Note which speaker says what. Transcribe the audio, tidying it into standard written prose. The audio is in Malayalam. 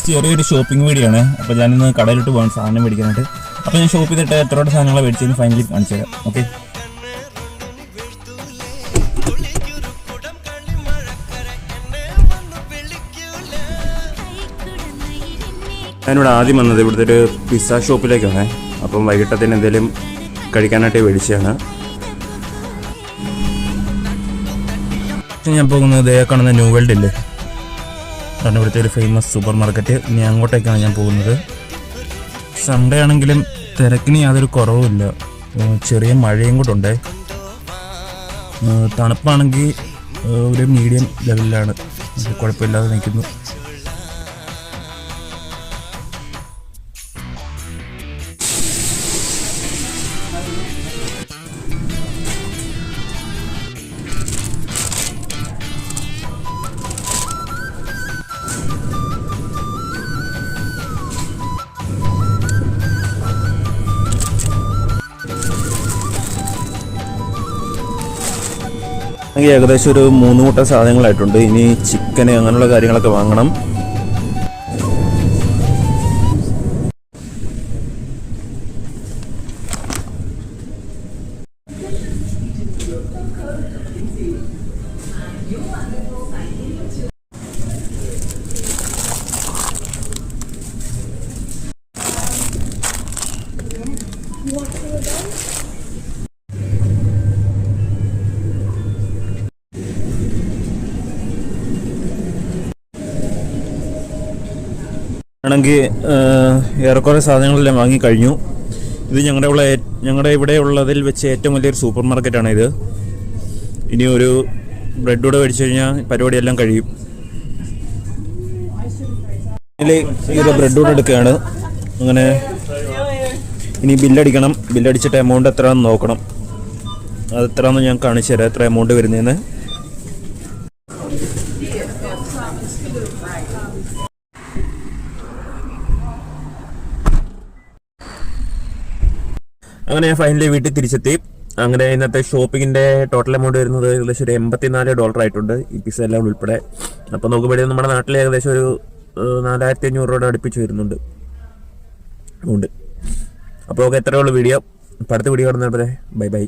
Speaker 1: ചെറിയൊരു ഷോപ്പിംഗ് വീഡിയോ ആണ്. അപ്പോൾ ഞാനിന്ന് കടയിലോട്ട് പോകാൻ സാധനം മേടിക്കാനായിട്ട്. അപ്പോൾ ഞാൻ ഷോപ്പ് ചെയ്തിട്ട് എത്രയോടെ സാധനങ്ങൾ മേടിച്ചെന്ന് ഫൈനലി കാണിച്ചു തരാം. ഓക്കെ, ഞാനിവിടെ ആദ്യം വന്നത് ഇവിടുത്തെ ഒരു പിസ്സ ഷോപ്പിലേക്കാണ്. അപ്പം വൈകിട്ടത്തിന് എന്തെങ്കിലും കഴിക്കാനായിട്ട് മേടിച്ചതാണ്. ഞാൻ പോകുന്നത് കാണുന്ന ന്യൂ വേൾഡ് ഇല്ലേ, കാരണം ഇവിടുത്തെ ഒരു ഫേമസ് സൂപ്പർ മാർക്കറ്റ്. ഇനി അങ്ങോട്ടേക്കാണ് ഞാൻ പോകുന്നത്. സൺഡേ ആണെങ്കിലും തിരക്കിന് യാതൊരു കുറവുമില്ല. ചെറിയ മഴയും കൂടെ ഉണ്ട്. തണുപ്പാണെങ്കിൽ ഒരു മീഡിയം ലെവലിലാണ്, കുഴപ്പമില്ലാതെ നിൽക്കുന്നു. ഏകദേശം ഒരു 3 കൂട്ടം സാധനങ്ങളായിട്ടുണ്ട്. ഇനി ചിക്കന് അങ്ങനെയുള്ള കാര്യങ്ങളൊക്കെ വാങ്ങണം. ആണെങ്കിൽ ഏറെക്കുറെ സാധനങ്ങളെല്ലാം വാങ്ങിക്കഴിഞ്ഞു. ഇത് ഞങ്ങളുടെ ഇവിടെ ഉള്ളതിൽ വെച്ച് ഏറ്റവും വലിയൊരു സൂപ്പർ മാർക്കറ്റാണ് ഇത്. ഇനി ഒരു ബ്രെഡ് കൂടെ മേടിച്ചു കഴിഞ്ഞാൽ പരിപാടിയെല്ലാം കഴിയും. ഈ ഒരു ബ്രെഡ് കൂടെ എടുക്കുകയാണ്. അങ്ങനെ ഇനി ബില്ലടിക്കണം. ബില്ലടിച്ചിട്ട് എമൗണ്ട് എത്രയാണെന്ന് നോക്കണം. അത് എത്രയാണെന്ന് ഞാൻ കാണിച്ചു തരാം, എത്ര എമൗണ്ട് വരുന്നതെന്ന്. അങ്ങനെ ഞാൻ ഫൈനലി വീട്ടിൽ തിരിച്ചെത്തി. അങ്ങനെ ഇന്നത്തെ ഷോപ്പിങ്ങിൻ്റെ ടോട്ടൽ എമൗണ്ട് വരുന്നത് ഏകദേശം ഒരു $84 ആയിട്ടുണ്ട്, ഈ പിസ്സ എല്ലാം ഉൾപ്പെടെ. അപ്പോൾ നോക്കുമ്പോഴേ നമ്മുടെ നാട്ടിൽ ഏകദേശം ഒരു 4500 രൂപ അടുപ്പിച്ച് വരുന്നുണ്ട് എമൗണ്ട്. അപ്പോൾ എത്രയേ ഉള്ളൂ വീഡിയോ. അടുത്ത വീഡിയോ കാണുന്നവരെ ബൈ ബൈ.